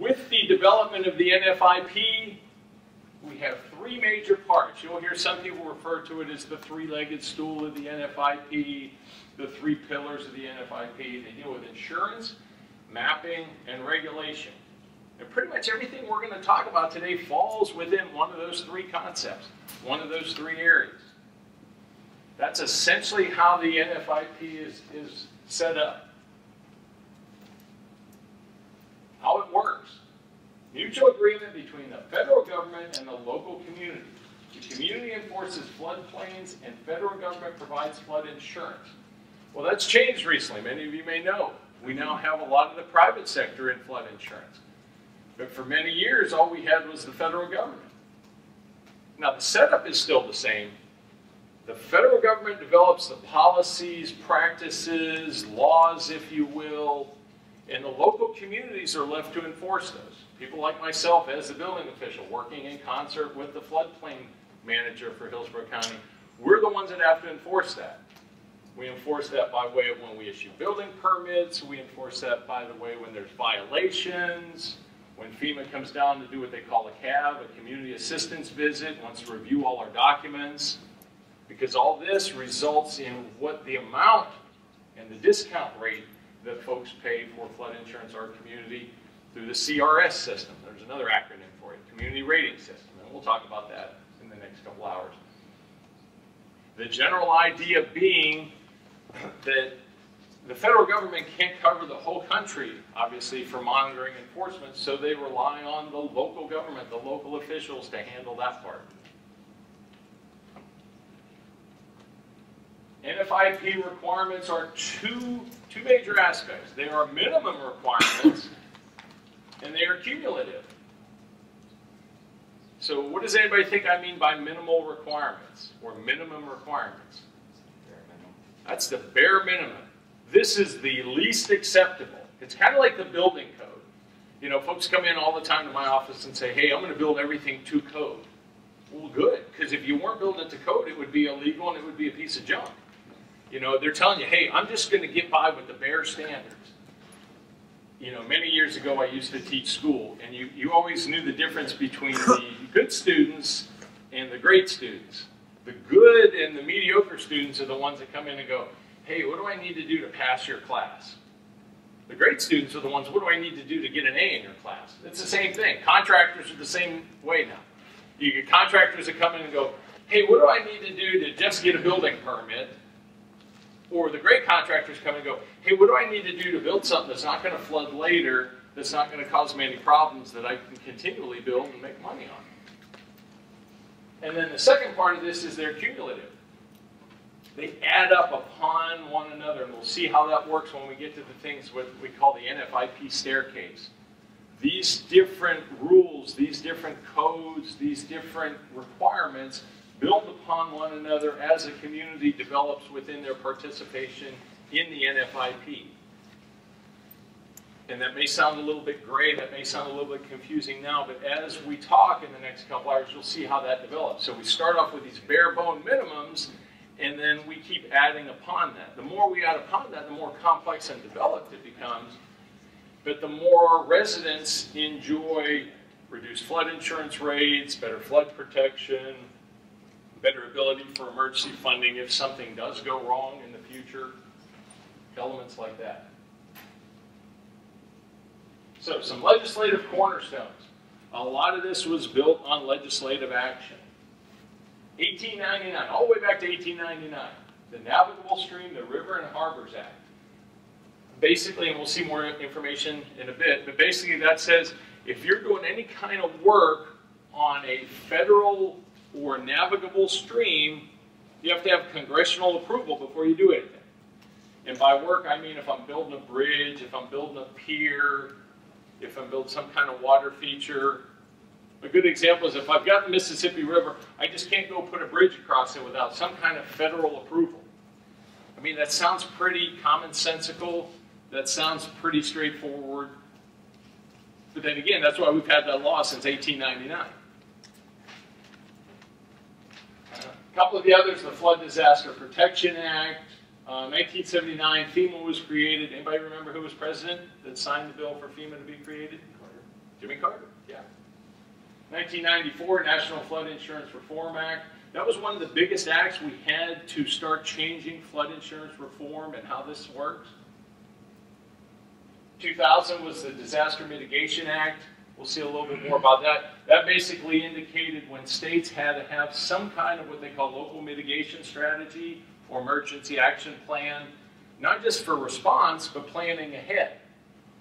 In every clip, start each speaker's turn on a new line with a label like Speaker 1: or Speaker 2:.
Speaker 1: With the development of the NFIP, we have three major parts. You'll hear some people refer to it as the three-legged stool of the NFIP, the three pillars of the NFIP. They deal with insurance, mapping, and regulation. And pretty much everything we're going to talk about today falls within one of those three concepts, one of those three areas. That's essentially how the NFIP is set up. How it works. Mutual agreement between the federal government and the local community. The community enforces floodplains and federal government provides flood insurance. Well, that's changed recently. Many of you may know. We now have a lot of the private sector in flood insurance. But for many years, all we had was the federal government. Now, the setup is still the same. The federal government develops the policies, practices, laws, if you will, and the local communities are left to enforce those. People like myself, as the building official, working in concert with the floodplain manager for Hillsborough County, we're the ones that have to enforce that. We enforce that by way of when we issue building permits. We enforce that by the way when there's violations. When FEMA comes down to do what they call a CAV, a community assistance visit, wants to review all our documents. Because all this results in what the amount and the discount rate that folks pay for flood insurance in our community through the CRS system. There's another acronym for it, Community Rating System, and we'll talk about that in the next couple hours. The general idea being that the federal government can't cover the whole country, obviously, for monitoring enforcement, so they rely on the local government, the local officials, to handle that part. NFIP requirements are two major aspects. They are minimum requirements and they are cumulative. So what does anybody think I mean by minimal requirements or minimum requirements? Bare minimum. That's the bare minimum. This is the least acceptable. It's kind of like the building code. You know, folks come in all the time to my office and say, hey, I'm going to build everything to code. Well, good, because if you weren't building it to code, it would be illegal and it would be a piece of junk. You know, they're telling you, hey, I'm just going to get by with the bare standards. You know, many years ago I used to teach school, and you always knew the difference between the good students and the great students. The good and the mediocre students are the ones that come in and go, hey, what do I need to do to pass your class? The great students are the ones, what do I need to do to get an A in your class? It's the same thing. Contractors are the same way now. You get contractors that come in and go, hey, what do I need to do to just get a building permit? Or the great contractors come and go, hey, what do I need to do to build something that's not going to flood later, that's not going to cause me any problems, that I can continually build and make money on? And then the second part of this is they're cumulative. They add up upon one another, and we'll see how that works when we get to the things what we call the NFIP Staircase. These different rules, these different codes, these different requirements build upon one another as a community develops within their participation in the NFIP. And that may sound a little bit gray, that may sound a little bit confusing now, but as we talk in the next couple hours, you'll see how that develops. So we start off with these bare bone minimums, and then we keep adding upon that. The more we add upon that, the more complex and developed it becomes, but the more residents enjoy reduced flood insurance rates, better flood protection, better ability for emergency funding if something does go wrong in the future, elements like that. So some legislative cornerstones. A lot of this was built on legislative action. 1899, all the way back to 1899, the Navigable Stream, the River and Harbors Act. Basically, and we'll see more information in a bit, but basically that says if you're doing any kind of work on a federal or navigable stream, you have to have congressional approval before you do anything. And by work, I mean if I'm building a bridge, if I'm building a pier, if I'm building some kind of water feature. A good example is if I've got the Mississippi River, I just can't go put a bridge across it without some kind of federal approval. I mean, that sounds pretty commonsensical. That sounds pretty straightforward. But then again, that's why we've had that law since 1899. A couple of the others, the Flood Disaster Protection Act. 1979, FEMA was created. Anybody remember who was president that signed the bill for FEMA to be created? Jimmy Carter, yeah. 1994, National Flood Insurance Reform Act. That was one of the biggest acts we had to start changing flood insurance reform and how this works. 2000 was the Disaster Mitigation Act. We'll see a little bit more about that. That basically indicated when states had to have some kind of what they call local mitigation strategy or emergency action plan, not just for response, but planning ahead.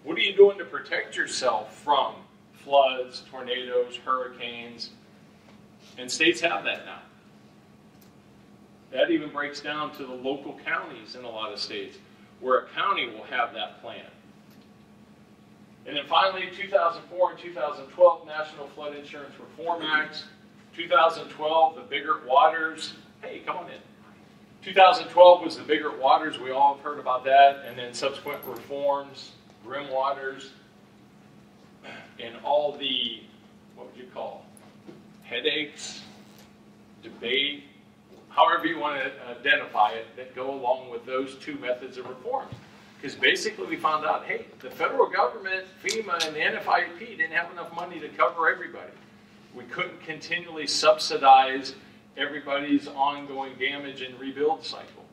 Speaker 1: What are you doing to protect yourself from floods, tornadoes, hurricanes? And states have that now. That even breaks down to the local counties in a lot of states, where a county will have that plan. And then finally, 2004 and 2012 National Flood Insurance Reform Acts. 2012, the Biggert Waters. Hey, come on in. 2012 was the Biggert Waters. We all have heard about that. And then subsequent reforms, Grim Waters, and all the, what would you call, headaches, debate, however you want to identify it, that go along with those two methods of reform. Because basically we found out, hey, the federal government, FEMA, and the NFIP didn't have enough money to cover everybody. We couldn't continually subsidize everybody's ongoing damage and rebuild cycle.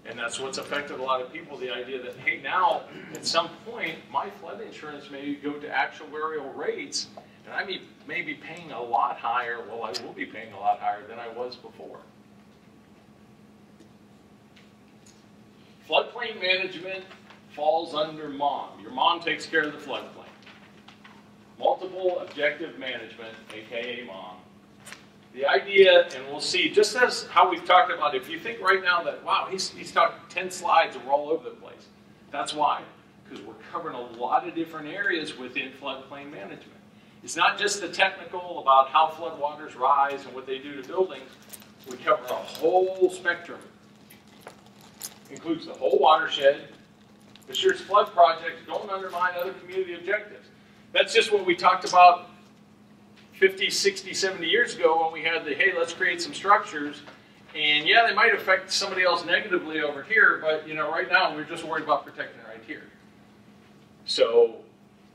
Speaker 1: And that's what's affected a lot of people, the idea that, hey, now, at some point, my flood insurance may go to actuarial rates, and I may be paying a lot higher, well, I will be paying a lot higher than I was before. Floodplain management falls under MOM. Your MOM takes care of the floodplain. Multiple objective management, aka MOM. The idea, and we'll see, just as how we've talked about, if you think right now that, wow, he's talking 10 slides and we're all over the place. That's why, because we're covering a lot of different areas within floodplain management. It's not just the technical about how floodwaters rise and what they do to buildings. We cover a whole spectrum. Includes the whole watershed, assures flood projects don't undermine other community objectives. That's just what we talked about 50, 60, 70 years ago when we had the, hey, let's create some structures. And yeah, they might affect somebody else negatively over here, but you know, right now we're just worried about protecting right here. So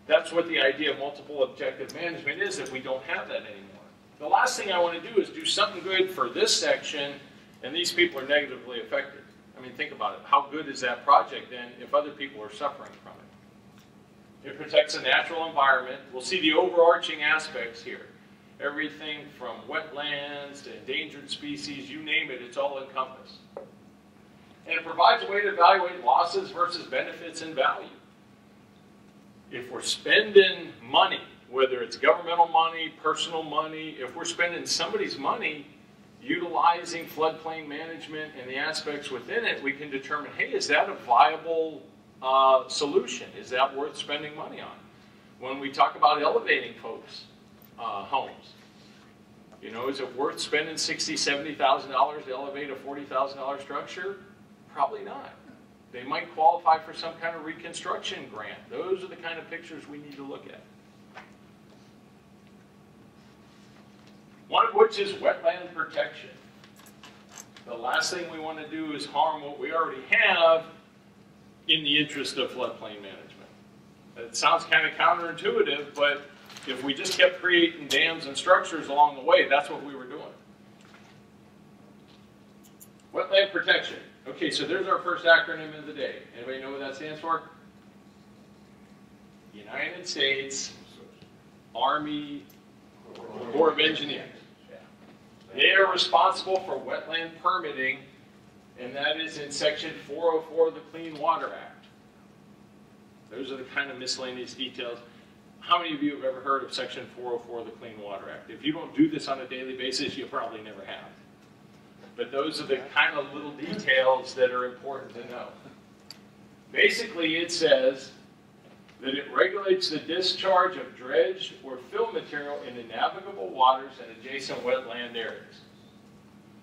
Speaker 1: that's what the idea of multiple objective management is, that we don't have that anymore. The last thing I want to do is do something good for this section, and these people are negatively affected. I mean, think about it. How good is that project then if other people are suffering from it? It protects the natural environment. We'll see the overarching aspects here. Everything from wetlands to endangered species, you name it, it's all encompassed. And it provides a way to evaluate losses versus benefits and value. If we're spending money, whether it's governmental money, personal money, if we're spending somebody's money, utilizing floodplain management and the aspects within it, we can determine, hey, is that a viable solution? Is that worth spending money on? When we talk about elevating folks' homes, you know, is it worth spending $60,000, $70,000 to elevate a $40,000 structure? Probably not. They might qualify for some kind of reconstruction grant. Those are the kind of pictures we need to look at. One of which is wetland protection. The last thing we want to do is harm what we already have in the interest of floodplain management. It sounds kind of counterintuitive, but if we just kept creating dams and structures along the way, that's what we were doing. Wetland protection. Okay, so there's our first acronym of the day. Anybody know what that stands for? United States Army Corps of Engineers. They are responsible for wetland permitting, and that is in Section 404 of the Clean Water Act. Those are the kind of miscellaneous details. How many of you have ever heard of Section 404 of the Clean Water Act? If you don't do this on a daily basis, you probably never have. But those are the kind of little details that are important to know. Basically, it says that it regulates the discharge of dredged or fill material into navigable waters and adjacent wetland areas.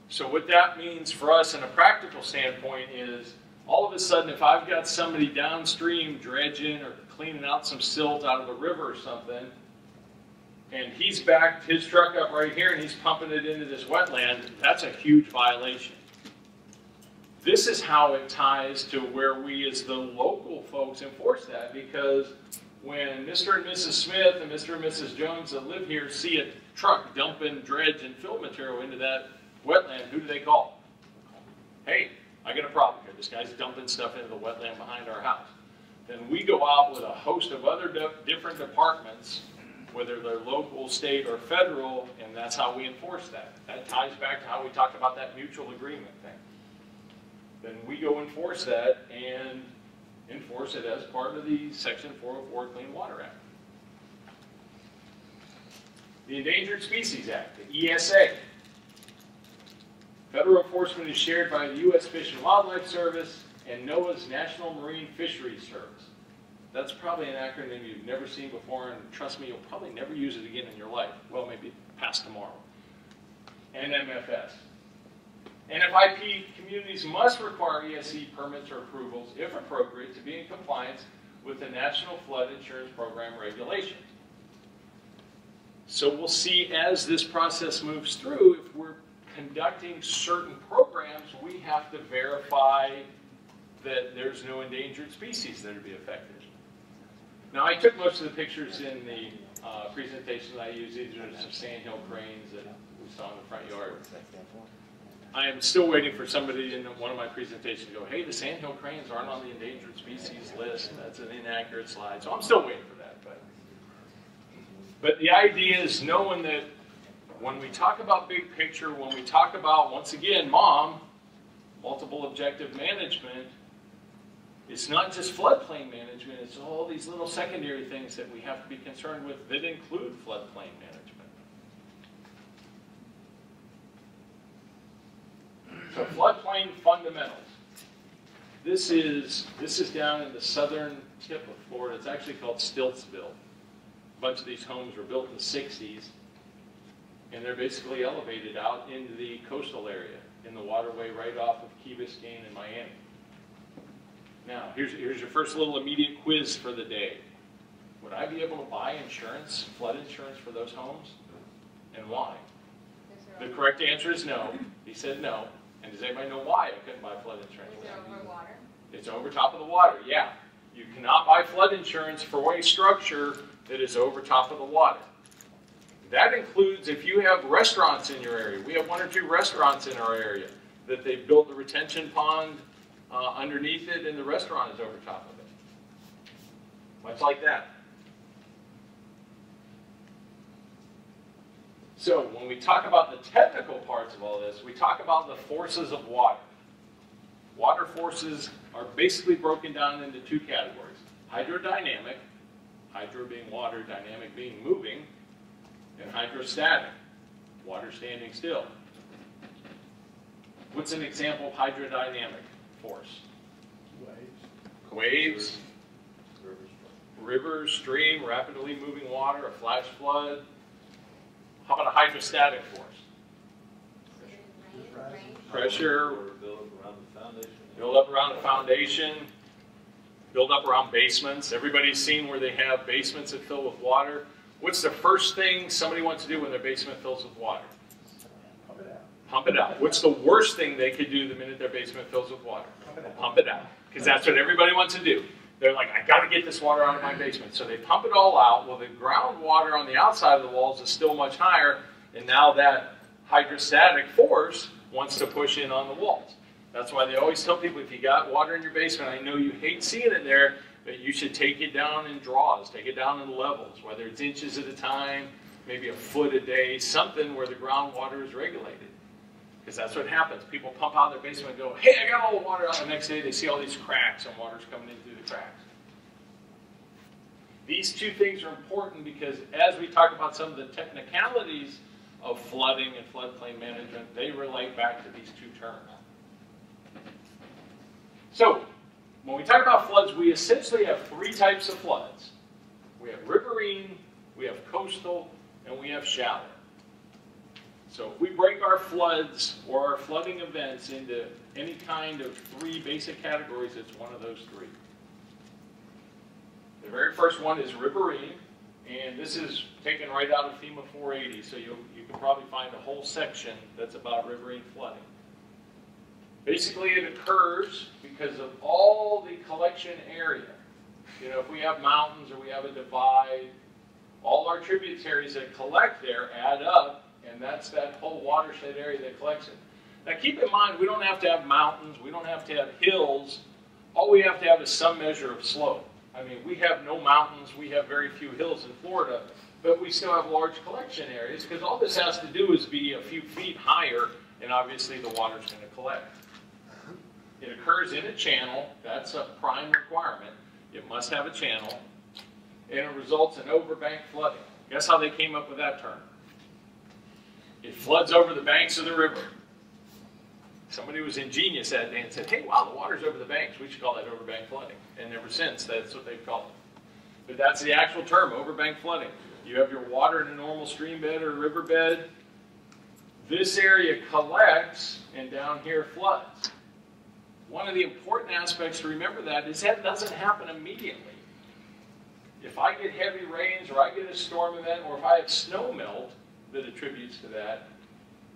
Speaker 1: So what that means for us in a practical standpoint is, all of a sudden, if I've got somebody downstream dredging or cleaning out some silt out of the river or something, and he's backed his truck up right here and he's pumping it into this wetland, that's a huge violation. This is how it ties to where we as the local folks enforce that, because when Mr. and Mrs. Smith and Mr. and Mrs. Jones that live here see a truck dumping dredge and fill material into that wetland, who do they call? Hey, I got a problem here. This guy's dumping stuff into the wetland behind our house. Then we go out with a host of other different departments, whether they're local, state, or federal, and that's how we enforce that. That ties back to how we talked about that mutual agreement thing. Then we go enforce that and enforce it as part of the Section 404 Clean Water Act. The Endangered Species Act, the ESA. Federal enforcement is shared by the U.S. Fish and Wildlife Service and NOAA's National Marine Fisheries Service. That's probably an acronym you've never seen before, and trust me, you'll probably never use it again in your life. Well, maybe past tomorrow. NMFS. NFIP communities must require ESE permits or approvals, if appropriate, to be in compliance with the National Flood Insurance Program regulations. So we'll see as this process moves through, if we're conducting certain programs, we have to verify that there's no endangered species that would be affected. Now, I took most of the pictures in the presentation that I used. These are some sandhill cranes that we saw in the front yard. I am still waiting for somebody in one of my presentations to go, hey, the sandhill cranes aren't on the endangered species list. That's an inaccurate slide. So I'm still waiting for that. But the idea is knowing that when we talk about big picture, when we talk about, once again, MOM, multiple objective management, it's not just floodplain management, it's all these little secondary things that we have to be concerned with that include floodplain management. So floodplain fundamentals. This is down in the southern tip of Florida. It's actually called Stiltsville. A bunch of these homes were built in the 60s, and they're basically elevated out into the coastal area in the waterway right off of Key Biscayne and Miami. Now, here's your first little immediate quiz for the day. Would I be able to buy insurance, flood insurance for those homes? And why? The correct answer is no. He said no. And does anybody know why I couldn't buy flood insurance?
Speaker 2: Is it over water?
Speaker 1: It's over top of the water, yeah. You cannot buy flood insurance for a structure that is over top of the water. That includes if you have restaurants in your area. We have 1 or 2 restaurants in our area that they've built a retention pond underneath it, and the restaurant is over top of it. Much like that. So when we talk about the technical parts of all this, we talk about the forces of water. Water forces are basically broken down into 2 categories. Hydrodynamic, hydro being water, dynamic being moving, and hydrostatic, water standing still. What's an example of hydrodynamic force? Waves. Rivers, stream, rapidly moving water, a flash flood. How about a hydrostatic force? Pressure. Build up around the foundation. Build up around basements. Everybody's seen where they have basements that fill with water. What's the first thing somebody wants to do when their basement fills with water?
Speaker 3: Pump it out.
Speaker 1: Pump it out. What's the worst thing they could do the minute their basement fills with water? Pump it out. Because that's what everybody wants to do. They're like, I got to get this water out of my basement. So they pump it all out. Well, the groundwater on the outside of the walls is still much higher. And now that hydrostatic force wants to push in on the walls. That's why they always tell people, if you got water in your basement, I know you hate seeing it there, but you should take it down in draws, take it down in levels, whether it's inches at a time, maybe a foot a day, something where the groundwater is regulated. Because that's what happens. People pump out their basement and go, hey, I got all the water out. The next day they see all these cracks and water's coming in through the cracks. These 2 things are important because as we talk about some of the technicalities of flooding and floodplain management, they relate back to these 2 terms. So, when we talk about floods, we essentially have 3 types of floods. We have riverine, we have coastal, and we have shallow. So if we break our floods or our flooding events into any kind of 3 basic categories, it's one of those 3. The very first one is riverine, and this is taken right out of FEMA 480, so you can probably find a whole section that's about riverine flooding. Basically, it occurs because of all the collection area You know, if we have mountains or we have a divide, all our tributaries that collect there add up, and that's that whole watershed area that collects it. Now keep in mind, we don't have to have mountains, we don't have to have hills. All we have to have is some measure of slope. I mean, we have no mountains, we have very few hills in Florida, but we still have large collection areas because all this has to do is be a few feet higher, and obviously the water's going to collect. It occurs in a channel, that's a prime requirement. It must have a channel, and it results in overbank flooding. Guess how they came up with that term? It floods over the banks of the river. Somebody was ingenious that day and said, hey, wow, the water's over the banks. We should call that overbank flooding. And ever since, that's what they've called it. But that's the actual term, overbank flooding. You have your water in a normal stream bed or riverbed. This area collects, and down here floods. One of the important aspects to remember that is that doesn't happen immediately. If I get heavy rains, or I get a storm event, or if I have snow melt that attributes to that,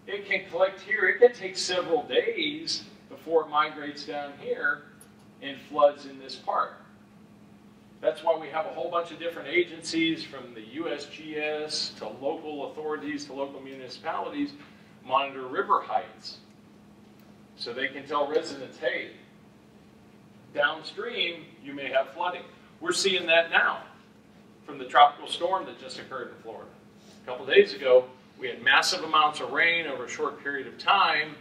Speaker 1: it can collect here. It can take several days before it migrates down here and floods in this part. That's why we have a whole bunch of different agencies, from the USGS to local authorities to local municipalities, monitor river heights. So they can tell residents, hey, downstream you may have flooding. We're seeing that now from the tropical storm that just occurred in Florida. A couple days ago, we had massive amounts of rain over a short period of time.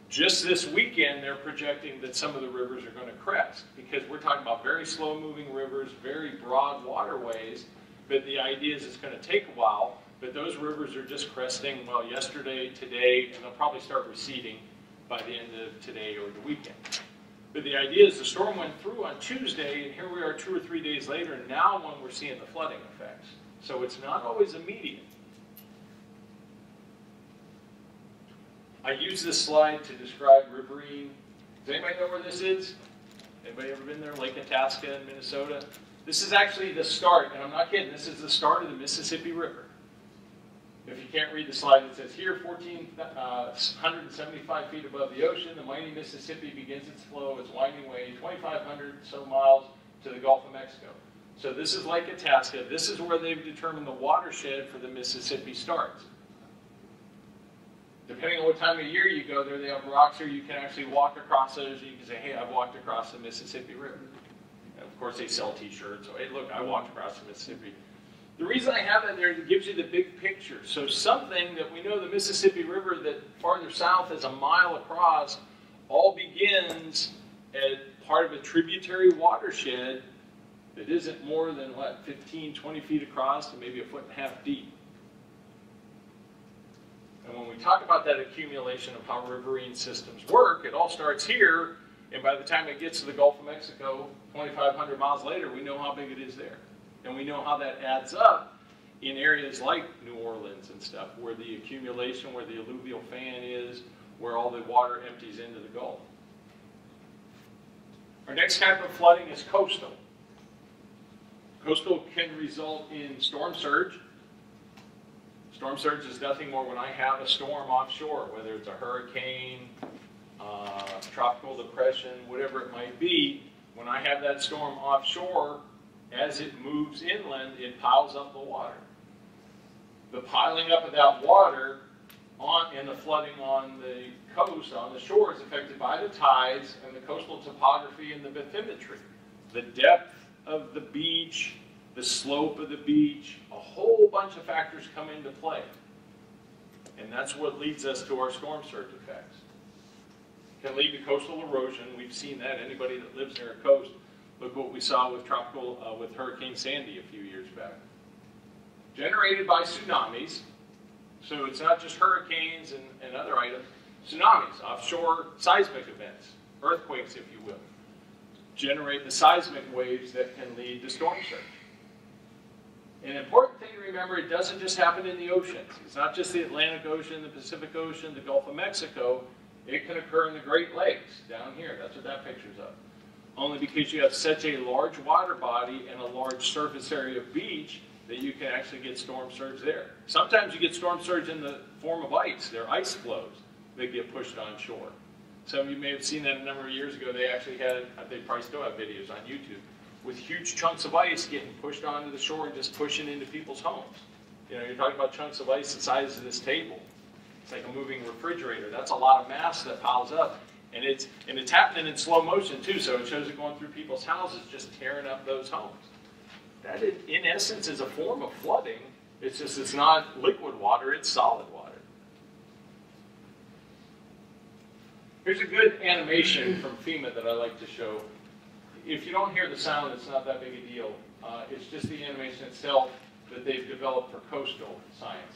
Speaker 1: Just this weekend, they're projecting that some of the rivers are going to crest, because we're talking about very slow-moving rivers, very broad waterways, but the idea is it's going to take a while, but those rivers are just cresting, well, yesterday, today, and they'll probably start receding by the end of today or the weekend. But the idea is the storm went through on Tuesday, and here we are 2 or 3 days later, and now when we're seeing the flooding effects. So it's not always immediate. I use this slide to describe Riverine. Does anybody know where this is? Anybody ever been there? Lake Itasca in Minnesota? This is actually the start, and I'm not kidding, this is the start of the Mississippi River. If you can't read the slide, it says here, 1,475 feet above the ocean, the mighty Mississippi begins its flow, its winding way, 2,500 so miles to the Gulf of Mexico. So this is Lake Itasca. This is where they've determined the watershed for the Mississippi starts. Depending on what time of year you go there, they have rocks here. You can actually walk across those. You can say, hey, I've walked across the Mississippi River. And of course, they sell t-shirts. So, hey, look, I walked across the Mississippi. The reason I have that there is it gives you the big picture. So something that we know the Mississippi River that farther south is a mile across all begins at part of a tributary watershed that isn't more than, what, 15, 20 feet across and maybe 1.5 feet deep. And when we talk about that accumulation of how riverine systems work, it all starts here, and by the time it gets to the Gulf of Mexico, 2,500 miles later, we know how big it is there. And we know how that adds up in areas like New Orleans and stuff, where the accumulation, where the alluvial fan is, where all the water empties into the Gulf. Our next type of flooding is coastal. Coastal can result in storm surge. Storm surge is nothing more when I have a storm offshore, whether it's a hurricane, tropical depression, whatever it might be. When I have that storm offshore, as it moves inland, it piles up the water. The piling up of that water and the flooding on the coast, on the shore, is affected by the tides and the coastal topography and the bathymetry. The depth of the beach, the slope of the beach, a whole bunch of factors come into play. And that's what leads us to our storm surge effects. It can lead to coastal erosion. We've seen that. Anybody that lives near a coast, look what we saw with with Hurricane Sandy a few years back. Generated by tsunamis. So it's not just hurricanes and other items. Tsunamis, offshore seismic events, earthquakes, if you will, generate the seismic waves that can lead to storm surge. An important thing to remember, it doesn't just happen in the oceans. It's not just the Atlantic Ocean, the Pacific Ocean, the Gulf of Mexico. It can occur in the Great Lakes, down here. That's what that picture's of. Only because you have such a large water body and a large surface area of beach that you can actually get storm surge there. Sometimes you get storm surge in the form of ice. They're ice flows that get pushed on shore. Some of you may have seen that a number of years ago. They actually had, they probably still have videos on YouTube, with huge chunks of ice getting pushed onto the shore and just pushing into people's homes. You know, you're talking about chunks of ice the size of this table. It's like a moving refrigerator. That's a lot of mass that piles up. And it's happening in slow motion too, so it shows it going through people's houses, just tearing up those homes. That, in essence, is a form of flooding. It's just, it's not liquid water, it's solid water. Here's a good animation from FEMA that I like to show. If you don't hear the sound, it's not that big a deal. It's just the animation itself that they've developed for coastal science.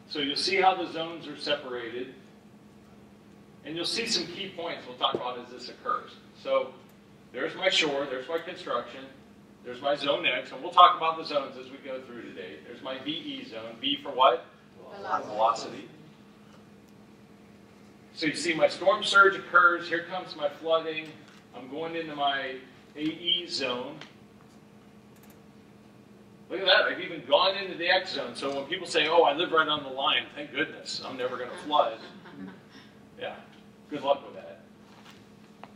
Speaker 1: So you'll see how the zones are separated. And you'll see some key points we'll talk about as this occurs. So there's my shore, there's my construction, there's my zone X, and we'll talk about the zones as we go through today. There's my VE zone. V for what? Velocity. So you see my storm surge occurs, here comes my flooding, I'm going into my AE zone. Look at that, I've even gone into the X zone. So when people say, oh, I live right on the line, thank goodness, I'm never going to flood. Yeah, good luck with that.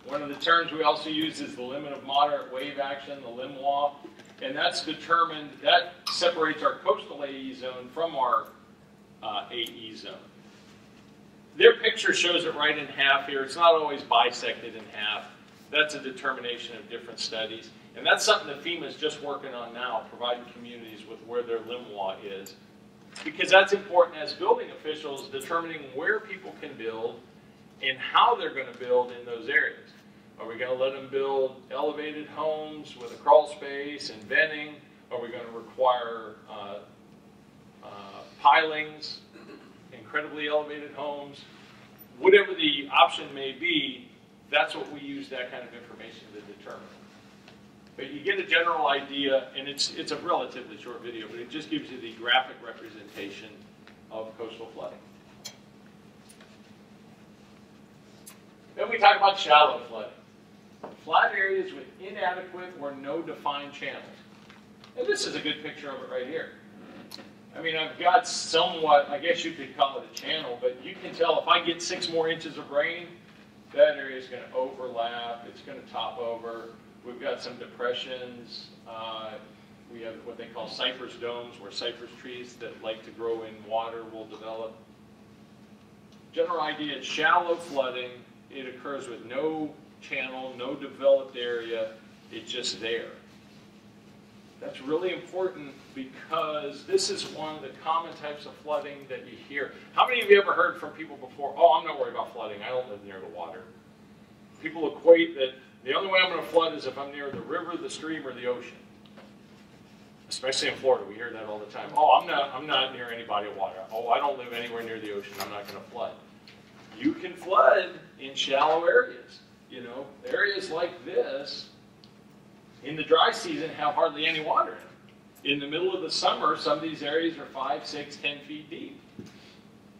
Speaker 1: One of the terms we also use is the limit of moderate wave action, the limb law, and that's determined, that separates our coastal AE zone from our AE zone. Their picture shows it right in half here. It's not always bisected in half. That's a determination of different studies. And that's something that FEMA is just working on now, providing communities with where their limb law is. Because that's important as building officials, determining where people can build and how they're going to build in those areas. Are we going to let them build elevated homes with a crawl space and venting? Are we going to require pilings, incredibly elevated homes? Whatever the option may be, that's what we use that kind of information to determine. But you get a general idea, and it's a relatively short video, but it just gives you the graphic representation of coastal flooding. Then we talk about shallow flooding. Flat areas with inadequate or no defined channels. And this is a good picture of it right here. I mean, I've got somewhat, I guess you could call it a channel, but you can tell if I get 6 more inches of rain, that area is going to overlap, it's going to top over. We've got some depressions. We have what they call cypress domes, where cypress trees that like to grow in water will develop. General idea is shallow flooding. It occurs with no channel, no developed area. It's just there. That's really important because this is one of the common types of flooding that you hear. How many of you ever heard from people before, oh, I'm not worried about flooding, I don't live near the water? People equate that the only way I'm going to flood is if I'm near the river, the stream, or the ocean. Especially in Florida, we hear that all the time. Oh, I'm not near any body of water. Oh, I don't live anywhere near the ocean, I'm not going to flood. You can flood in shallow areas. You know, areas like this, in the dry season, have hardly any water in them. In the middle of the summer, some of these areas are 5, 6, 10 feet deep.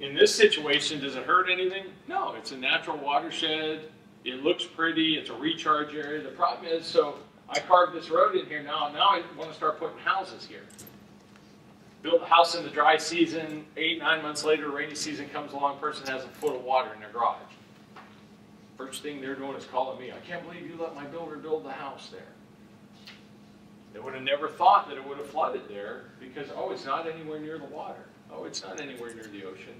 Speaker 1: In this situation, does it hurt anything? No, it's a natural watershed. It looks pretty. It's a recharge area. The problem is, so I carved this road in here now, and now I want to start putting houses here. Build a house in the dry season, 8, 9 months later, rainy season comes along, person has a foot of water in their garage. First thing they're doing is calling me. I can't believe you let my builder build the house there. They would have never thought that it would have flooded there because, oh, it's not anywhere near the water. Oh, it's not anywhere near the ocean.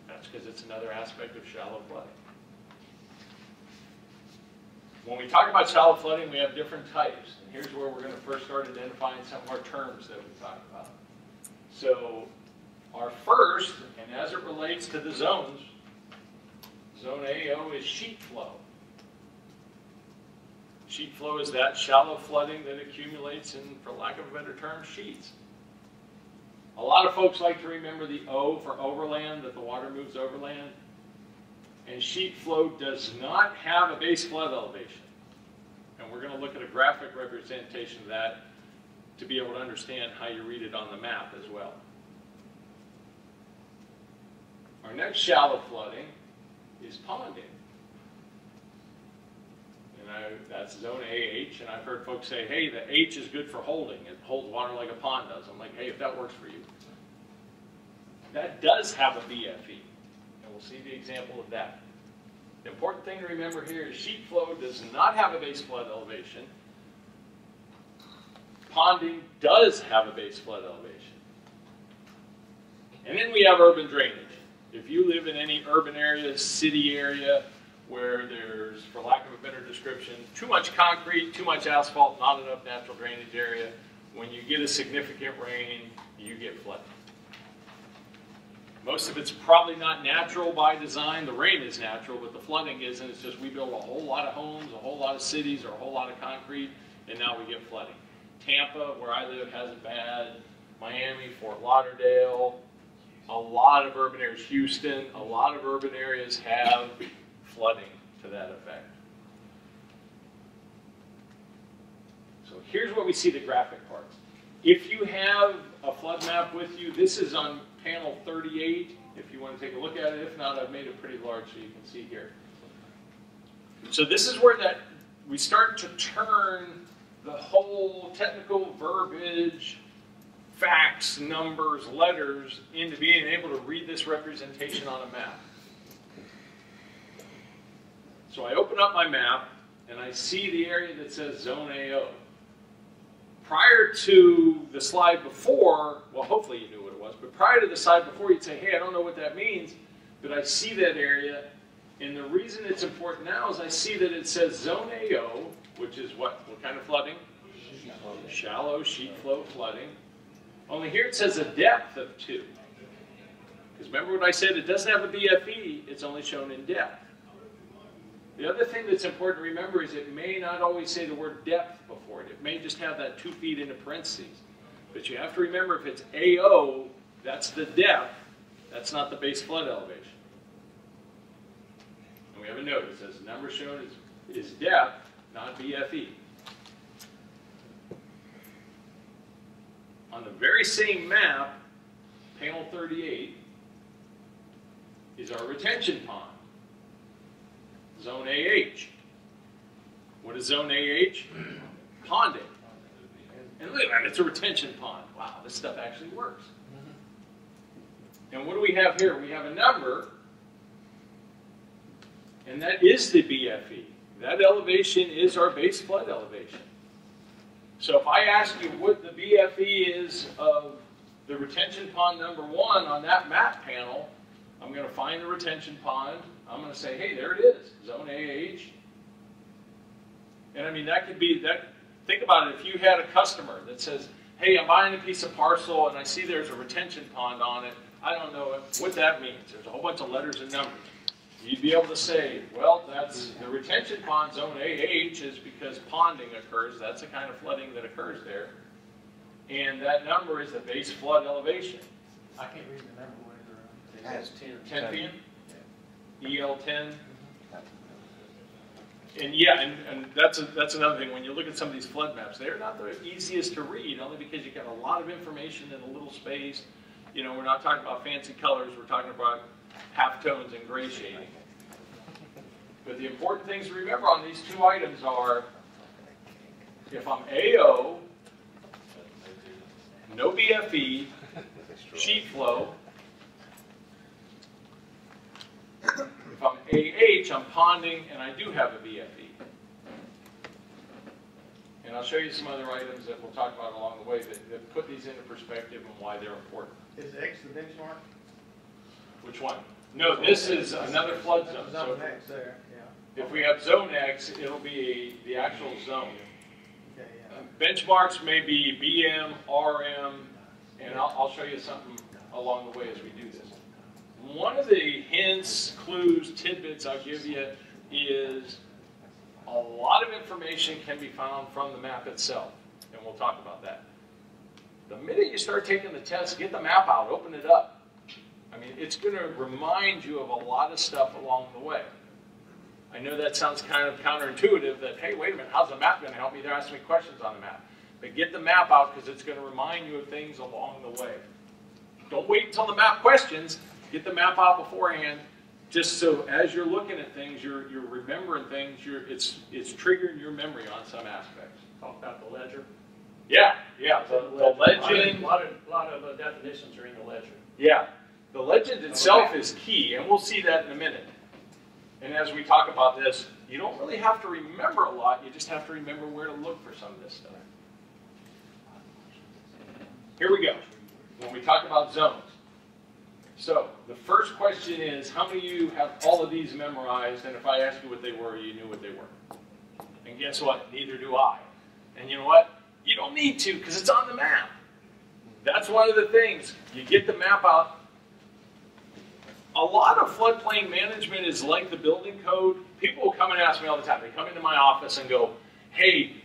Speaker 1: That's because it's another aspect of shallow flooding. When we talk about shallow flooding, we have different types. And here's where we're going to first start identifying some of our terms that we talk about. So our first, and as it relates to the zones, zone AO is sheet flow. Sheet flow is that shallow flooding that accumulates in, for lack of a better term, sheets. A lot of folks like to remember the O for overland, that the water moves overland. And sheet flow does not have a base flood elevation. And we're going to look at a graphic representation of that to be able to understand how you read it on the map as well. Our next shallow flooding is ponding. And that's zone AH, and I've heard folks say, hey, the H is good for holding. It holds water like a pond does. I'm like, hey, if that works for you. That does have a BFE, and we'll see the example of that. The important thing to remember here is sheet flow does not have a base flood elevation. ponding does have a base flood elevation. And then we have urban drainage. If you live in any urban area, city area, where there's, for lack of a better description, too much concrete, too much asphalt, not enough natural drainage area, when you get a significant rain, you get flooding. Most of it's probably not natural by design. The rain is natural, but the flooding isn't. It's just we build a whole lot of homes, a whole lot of cities, or a whole lot of concrete, and now we get flooding. Tampa, where I live, has it bad. Miami, Fort Lauderdale, a lot of urban areas. Houston, a lot of urban areas have flooding to that effect. So here's where we see the graphic part. If you have a flood map with you, this is on panel 38, if you want to take a look at it. If not, I've made it pretty large so you can see here. So this is where we start to turn the whole technical verbiage, facts, numbers, letters, into being able to read this representation on a map. So I open up my map, and I see the area that says Zone AO. Prior to the slide before, well, hopefully you knew what it was, but prior to the slide before, you'd say, hey, I don't know what that means, but I see that area, and the reason it's important now is I see that it says Zone AO, which is what kind of flooding? Shallow sheet flow flooding. Only here it says a depth of 2. Because remember what I said, it doesn't have a BFE, it's only shown in depth. The other thing that's important to remember is it may not always say the word depth before it. It may just have that 2 feet into parentheses. But you have to remember if it's AO, that's the depth, that's not the base flood elevation. And we have a note that says the number shown is depth, not BFE. On the very same map, panel 38, is our retention pond. Zone AH. What is Zone AH? Ponding. And look at that, it's a retention pond. Wow, this stuff actually works. And what do we have here? We have a number, and that is the BFE. That elevation is our base flood elevation. So if I ask you what the BFE is of the retention pond number 1 on that map panel, I'm going to find the retention pond. I'm going to say, hey, there it is, Zone AH. And I mean, that could be, think about it, if you had a customer that says, hey, I'm buying a piece of parcel and I see there's a retention pond on it, I don't know what that means. There's a whole bunch of letters and numbers. You'd be able to say, well, that's the retention pond, Zone AH, is because ponding occurs. That's the kind of flooding that occurs there. And that number is the base flood elevation.
Speaker 2: I can't read the number whatever. It has
Speaker 1: 10 feet? EL10. And yeah, and that's another thing. When you look at some of these flood maps, they're not the easiest to read, only because you got a lot of information in a little space. You know, we're not talking about fancy colors. We're talking about halftones and gray shading. But the important things to remember on these 2 items are, if I'm AO, no BFE, sheet flow. If I'm AH, I'm ponding, and I do have a BFE. And I'll show you some other items that we'll talk about along the way that put these into perspective and why they're important.
Speaker 2: Is X the benchmark?
Speaker 1: Which one? No, this is another flood zone.
Speaker 2: Zone X there, yeah.
Speaker 1: If we have Zone X, it'll be the actual zone.
Speaker 2: Okay, yeah.
Speaker 1: Benchmarks may be BM, RM, and I'll show you something along the way as we do this. One of the hints, clues, tidbits I'll give you is a lot of information can be found from the map itself, and we'll talk about that. The minute you start taking the test, get the map out, open it up. I mean, it's going to remind you of a lot of stuff along the way. I know that sounds kind of counterintuitive that, hey, wait a minute, how's the map going to help me? They're asking me questions on the map. But get the map out because it's going to remind you of things along the way. Don't wait until the map questions. Get the map out beforehand, just so as you're looking at things, you're remembering things. It's triggering your memory on some aspects.
Speaker 3: Talk about the ledger.
Speaker 1: Yeah. The legend.
Speaker 3: A lot of definitions are in the ledger.
Speaker 1: Yeah. The legend itself is key, and we'll see that in a minute. And as we talk about this, you don't really have to remember a lot. You just have to remember where to look for some of this stuff. here we go. When we talk about zones. So the first question is, how many of you have all of these memorized? And if I asked you what they were, you knew what they were. And guess what? Neither do I. And you know what? You don't need to, because it's on the map. That's one of the things. You get the map out. A lot of floodplain management is like the building code. People will come and ask me all the time. They come into my office and go, hey,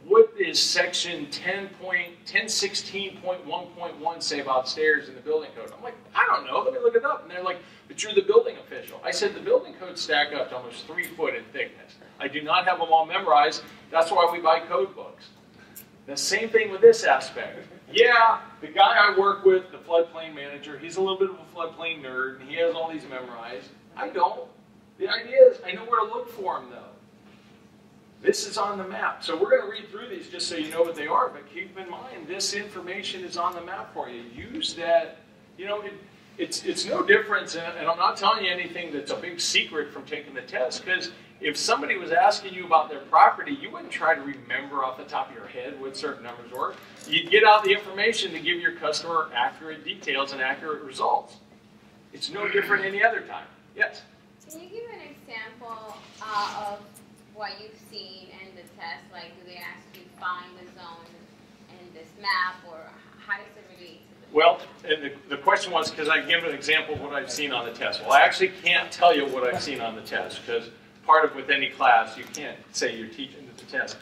Speaker 1: what is section 1016.1.1 say about stairs in the building code? I'm like, I don't know. Let me look it up. And they're like, but you're the building official. I said, the building codes stack up to almost 3 foot in thickness. I do not have them all memorized. That's why we buy code books. The same thing with this aspect. Yeah, the guy I work with, the floodplain manager, he's a little bit of a floodplain nerd, and he has all these memorized. I don't. The idea is, I know where to look for them, though. This is on the map. So we're going to read through these just so you know what they are, but keep in mind, this information is on the map for you. Use that. You know, it's no difference, and I'm not telling you anything that's a big secret from taking the test, because if somebody was asking you about their property, you wouldn't try to remember off the top of your head what certain numbers were. You'd get out the information to give your customer accurate details and accurate results. It's no different any other time. Yes?
Speaker 4: Can you give an example of what you've seen in the test? Like, do they ask you find the zone in this map, or how does it relate to the
Speaker 1: Well, and the question was, because I give an example of what I've seen on the test. Well, I actually can't tell you what I've seen on the test, because part of with any class, you can't say you're teaching the test.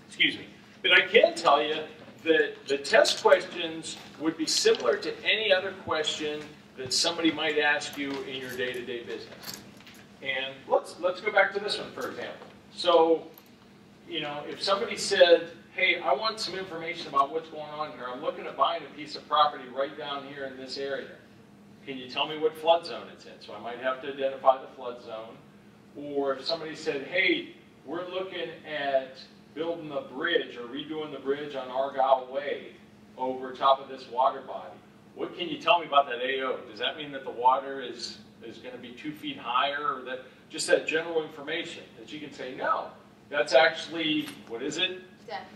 Speaker 1: Excuse me. But I can tell you that the test questions would be similar to any other question that somebody might ask you in your day-to-day business. And let's go back to this one, for example. So, you know, if somebody said, hey, I want some information about what's going on here. I'm looking at buying a piece of property right down here in this area. Can you tell me what flood zone it's in? So I might have to identify the flood zone. Or if somebody said, hey, we're looking at building a bridge or redoing the bridge on Argyle Way over top of this water body. What can you tell me about that AO? Does that mean that the water is going to be 2 feet higher, or that just that general information that you can say, no, that's actually, what is it?
Speaker 4: depth?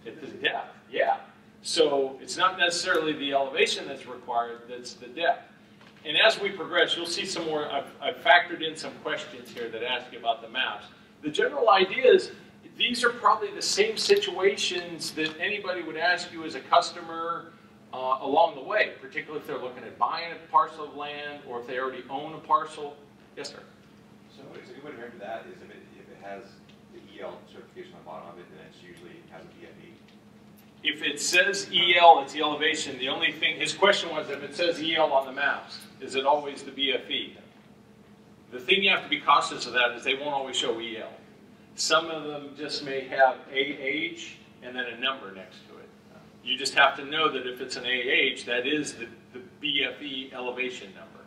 Speaker 1: It's the depth, yeah. So it's not necessarily the elevation that's required, that's the depth. And as we progress, you'll see some more. I've factored in some questions here that ask you about the maps. The general idea is these are probably the same situations that anybody would ask you as a customer along the way, particularly if they're looking at buying a parcel of land or if they already own a parcel. Yes, sir?
Speaker 5: So a good way to remember that is if it has the EL certification on the bottom of it, then it usually has a BFE.
Speaker 1: If it says EL, it's the elevation. The only thing, his question was, if it says EL on the maps, is it always the BFE? The thing you have to be cautious of that is they won't always show EL. Some of them just may have AH and then a number next to it. You just have to know that if it's an AH, that is the BFE elevation number.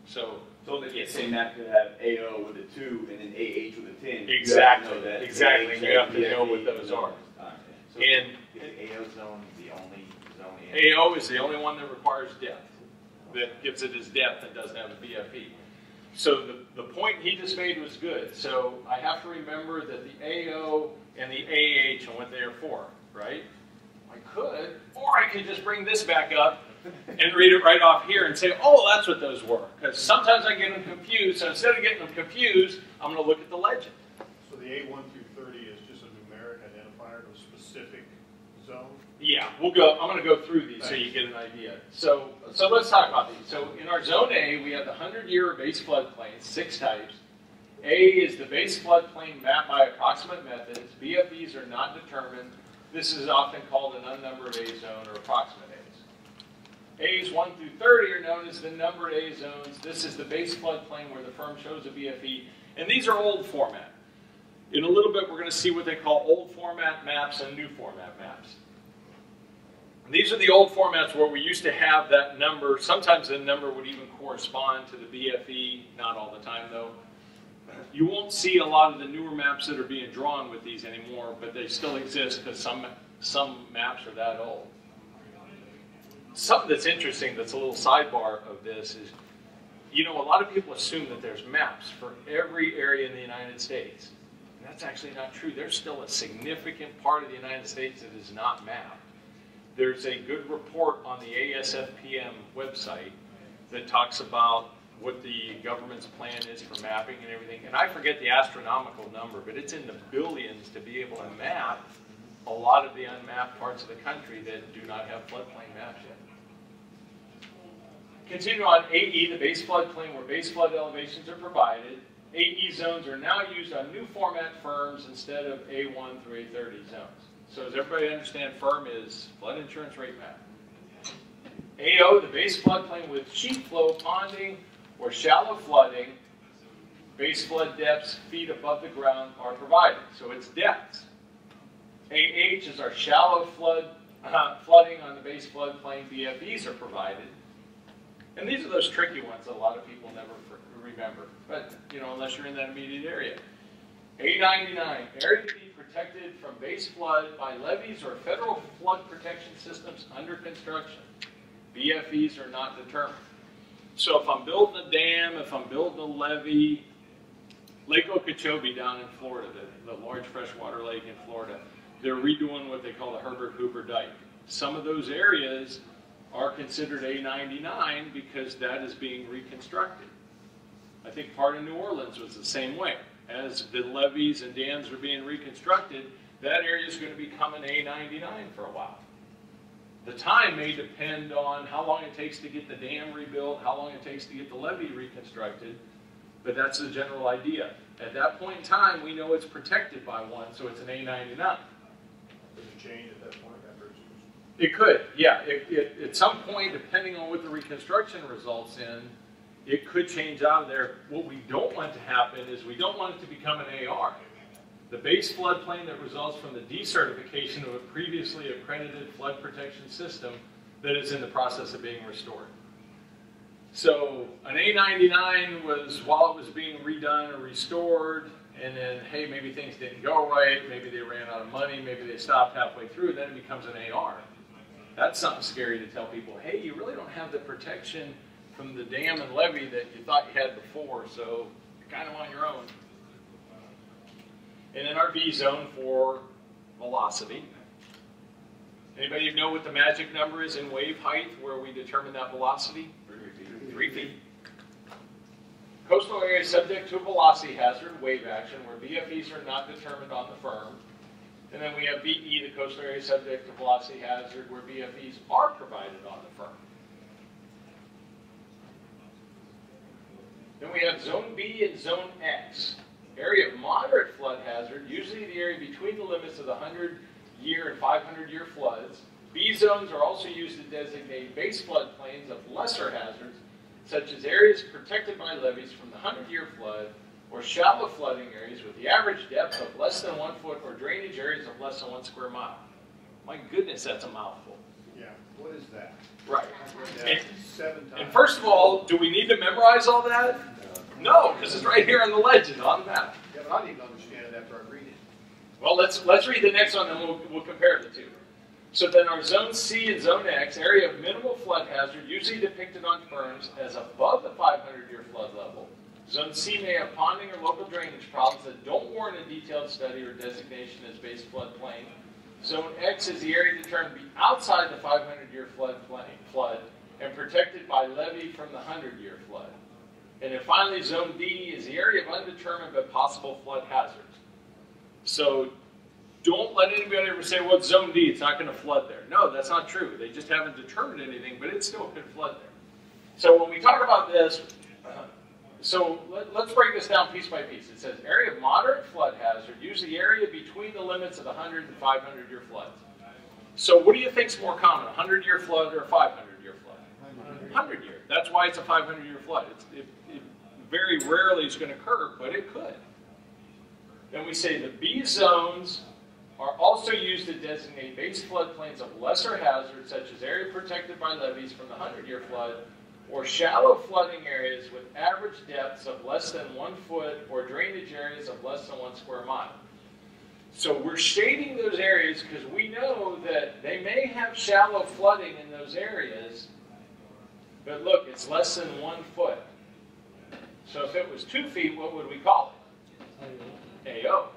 Speaker 1: So
Speaker 6: the same map could have AO with a 2 and then AH with a 10.
Speaker 1: exactly,
Speaker 6: You have to know that
Speaker 1: exactly.
Speaker 6: AH
Speaker 1: You have to know
Speaker 6: BFE
Speaker 1: what those are.
Speaker 5: So
Speaker 1: And
Speaker 5: is the AO zone the only zone?
Speaker 1: AO is the only one that requires depth, that gives it its depth and doesn't have a BFE. So the point he just made was good. So I have to remember that the AO and the AH and what they're for, right? I could, or I could just bring this back up and read it right off here and say, oh, that's what those were. Because sometimes I get them confused, so instead of getting them confused, I'm going to look at the legend.
Speaker 7: So the A1 through 30 is just a numeric identifier of a specific zone?
Speaker 1: Yeah, I'm going to go through these so you get an idea. So let's talk about these. So in our Zone A, we have the 100-year base floodplain, 6 types. A is the base floodplain mapped by approximate methods. BFEs are not determined. This is often called an unnumbered A zone or approximate A's. A's 1 through 30 are known as the numbered A zones. This is the base floodplain where the firm shows a BFE. And these are old format. In a little bit, we're going to see what they call old format maps and new format maps. These are the old formats where we used to have that number. Sometimes the number would even correspond to the BFE, not all the time though. You won't see a lot of the newer maps that are being drawn with these anymore, but they still exist because some maps are that old. Something that's interesting, that's a little sidebar of this is, you know, a lot of people assume that there's maps for every area in the United States. And that's actually not true. There's still a significant part of the United States that is not mapped. there's a good report on the ASFPM website that talks about what the government's plan is for mapping and everything. And I forget the astronomical number, but it's in the billions to be able to map a lot of the unmapped parts of the country that do not have floodplain maps yet. Continue on, AE, the base floodplain, where base flood elevations are provided. AE zones are now used on new format firms instead of A1 through A30 zones. So does everybody understand firm is flood insurance rate map? AO, the base floodplain with sheet flow, ponding, or shallow flooding, base flood depths feet above the ground are provided. So it's depths. AH is our shallow flooding on the base floodplain. BFEs are provided. And these are those tricky ones that a lot of people never remember. But, you know, unless you're in that immediate area. A99, area to be protected from base flood by levees or federal flood protection systems under construction. BFEs are not determined. So if I'm building a dam, if I'm building a levee, Lake Okeechobee down in Florida, the large freshwater lake in Florida, they're redoing what they call the Herbert Hoover Dike. Some of those areas are considered A99 because that is being reconstructed. I think part of New Orleans was the same way. As the levees and dams are being reconstructed, that area is going to become an A99 for a while. The time may depend on how long it takes to get the dam rebuilt, how long it takes to get the levee reconstructed, but that's the general idea. At that point in time, we know it's protected by one, so it's an A99.
Speaker 7: Does it change at that point after it's used?
Speaker 1: It could, yeah. At some point, depending on what the reconstruction results in, it could change out of there. What we don't want to happen is we don't want it to become an AR. The base floodplain that results from the decertification of a previously accredited flood protection system that is in the process of being restored. So an A99 was while it was being redone or restored, and then, hey, maybe things didn't go right, maybe they ran out of money, maybe they stopped halfway through, and then it becomes an AR. That's something scary to tell people, hey, you really don't have the protection from the dam and levee that you thought you had before, so you're kind of on your own. And then our V zone for velocity. Anybody know what the magic number is in wave height where we determine that velocity? 3 feet. Coastal area subject to a velocity hazard, wave action, where BFEs are not determined on the firm. And then we have VE, the coastal area subject to velocity hazard, where BFEs are provided on the firm. Then we have Zone B and Zone X. Area of moderate flood hazard, usually the area between the limits of the 100-year and 500-year floods. B zones are also used to designate base floodplains of lesser hazards, such as areas protected by levees from the 100-year flood, or shallow flooding areas with the average depth of less than 1 foot, or drainage areas of less than 1 square mile. My goodness, that's a mouthful.
Speaker 7: Yeah, what is that?
Speaker 1: Right.
Speaker 7: Yeah, 7 times.
Speaker 1: And first of all, do we need to memorize all that? No, because it's right here on the legend, on the map.
Speaker 7: Yeah, but I didn't understand it after I read it.
Speaker 1: Well, let's read the next one, and we'll compare the two. So then our Zone C and Zone X, area of minimal flood hazard, usually depicted on firms as above the 500-year flood level. Zone C may have ponding or local drainage problems that don't warrant a detailed study or designation as base floodplain. Zone X is the area determined to be outside the 500-year flood and protected by levee from the 100-year flood. And then finally, Zone D is the area of undetermined but possible flood hazards. So don't let anybody ever say, well, it's Zone D, it's not going to flood there. No, that's not true. They just haven't determined anything, but it still could flood there. So when we talk about this, let's break this down piece by piece. It says area of moderate flood hazard, usually the area between the limits of the 100 and 500-year floods. So what do you think is more common, a 100-year flood or a 500-year flood? 100-year. That's why it's a 500-year flood. It very rarely is going to occur, but it could. Then we say the B zones are also used to designate base floodplains of lesser hazard, such as area protected by levees from the 100-year flood, or shallow flooding areas with average depths of less than 1 foot, or drainage areas of less than 1 square mile. So we're shading those areas because we know that they may have shallow flooding in those areas, but look, it's less than 1 foot. So if it was 2 feet, what would we call it? AO.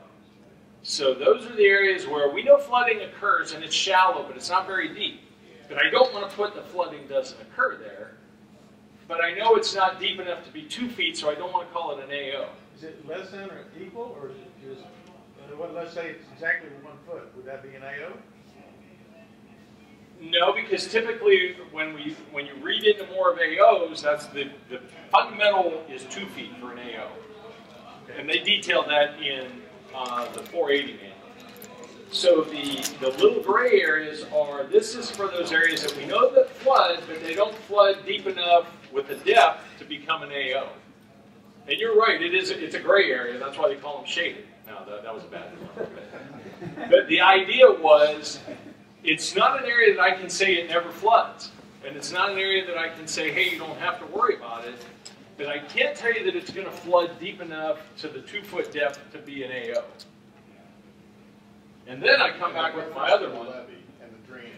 Speaker 1: So those are the areas where we know flooding occurs and it's shallow, but it's not very deep. But I don't want to put the flooding doesn't occur there. But I know it's not deep enough to be 2 feet, so I don't want to call it an AO.
Speaker 2: Is it less than or equal, or is it just, let's say it's exactly 1 foot, would that be an AO?
Speaker 1: No, because typically when you read into more of AOs, that's the fundamental is 2 feet for an AO. Okay. And they detail that in the 480 manual. So the little gray areas are, this is for those areas that we know that flood, but they don't flood deep enough with the depth to become an AO. And you're right, it's a gray area, that's why they call them shaded. No, that was a bad one. But the idea was, it's not an area that I can say it never floods. And it's not an area that I can say, hey, you don't have to worry about it. But I can't tell you that it's going to flood deep enough to the 2-foot depth to be an AO. And then I come back with my other one.
Speaker 7: The levee and the drainage.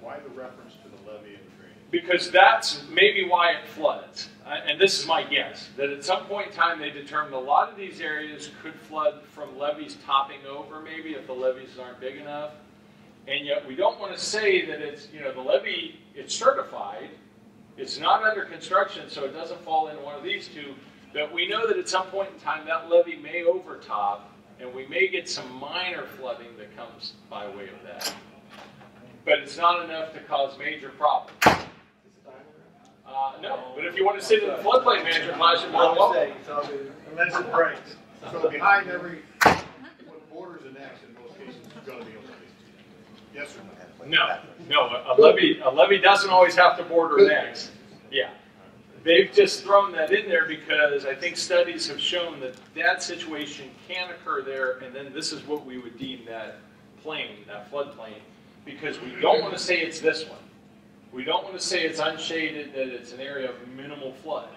Speaker 7: Why the reference to the levee and the drainage?
Speaker 1: Because that's maybe why it floods. And this is my guess, that at some point in time they determined a lot of these areas could flood from levees topping over maybe if the levees aren't big enough. And yet we don't want to say that it's, the levee, it's certified, it's not under construction, so it doesn't fall into one of these two, but we know that at some point in time that levee may overtop, and we may get some minor flooding that comes by way of that. But it's not enough to cause major problems. No, but if you want to sit in the floodplain management class, you're more than welcome.
Speaker 2: Unless it breaks.
Speaker 7: So behind every, what borders an X in most cases is going to be a levee. Yes or no?
Speaker 1: No. A levee doesn't always have to border an X. Yeah. They've just thrown that in there because I think studies have shown that that situation can occur there, and then this is what we would deem that plain, that floodplain, because we don't want to say it's this one. We don't want to say it's unshaded, that it's an area of minimal flood.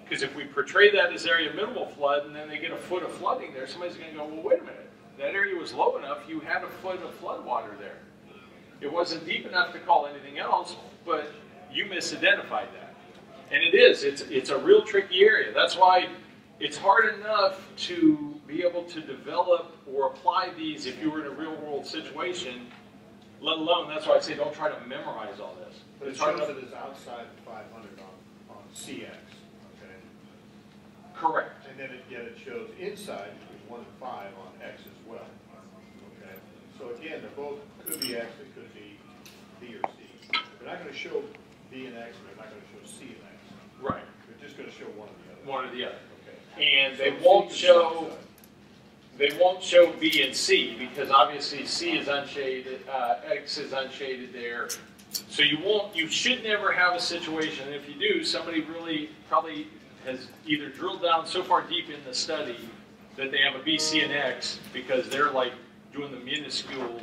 Speaker 1: Because if we portray that as area of minimal flood, and then they get a foot of flooding there, somebody's going to go, well, wait a minute. That area was low enough, you had a foot of flood water there. It wasn't deep enough to call anything else, but you misidentified that. And it is, it's a real tricky area. That's why it's hard enough to be able to develop or apply these if you were in a real world situation, let alone, that's why I say don't try to memorize all this.
Speaker 7: But it shows that it's outside the 500 on CX, okay?
Speaker 1: Correct.
Speaker 7: And then yet it shows inside between 1 and 5 on X as well, okay? So again, they both could be X, they could be B or C. They're not going to show B and X, they're not going to show C and X.
Speaker 1: Right.
Speaker 7: They're just going to show one or the other.
Speaker 1: One or the other.
Speaker 7: Okay.
Speaker 1: And
Speaker 7: So
Speaker 1: they
Speaker 7: C
Speaker 1: won't
Speaker 7: is
Speaker 1: show.
Speaker 7: outside.
Speaker 1: They won't show B and C because obviously C is unshaded, X is unshaded there. So you should never have a situation, and if you do, somebody really probably has either drilled down so far deep in the study that they have a B, C, and X because they're like doing the minuscule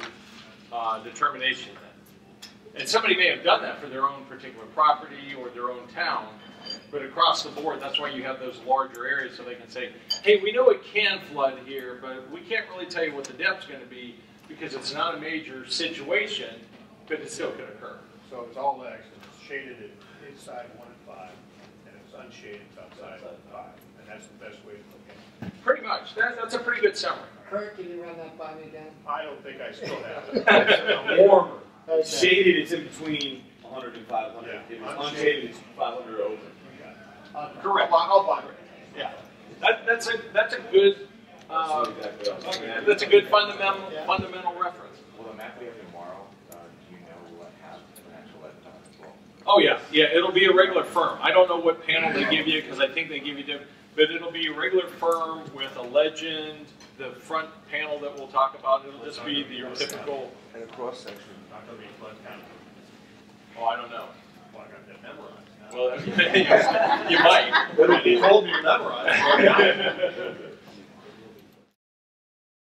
Speaker 1: determination then. And somebody may have done that for their own particular property or their own town, but across the board, that's why you have those larger areas so they can say, hey, we know it can flood here, but we can't really tell you what the depth's going to be because it's not a major situation, but it still could occur.
Speaker 7: So it's all X, and it's shaded inside 1 and 5, and it's unshaded outside 5. And that's the best way to look at it.
Speaker 1: Pretty much. That's a pretty good summary.
Speaker 8: Kurt, can you run that by me again?
Speaker 7: I don't think I still have it.
Speaker 6: Warmer. Shaded, it's in between 100 and 500.
Speaker 7: Yeah.
Speaker 6: If it's unshaded, it's 500 over.
Speaker 1: Correct.
Speaker 7: I'll buy it.
Speaker 1: Yeah. That's a good that's a good fundamental reference.
Speaker 5: Well, the map we have tomorrow, do you know what has an actual wetland as well?
Speaker 1: Oh yeah, it'll be a regular firm. I don't know what panel they give you because I think they give you different, but it'll be a regular firm with a legend. The front panel that we'll talk about, it'll just be your typical.
Speaker 5: And a cross section.
Speaker 7: Not going to be flood count.
Speaker 1: Oh, I don't know.
Speaker 7: Well, I got that memorized.
Speaker 1: Well, you might.
Speaker 7: But if you told me to memorize.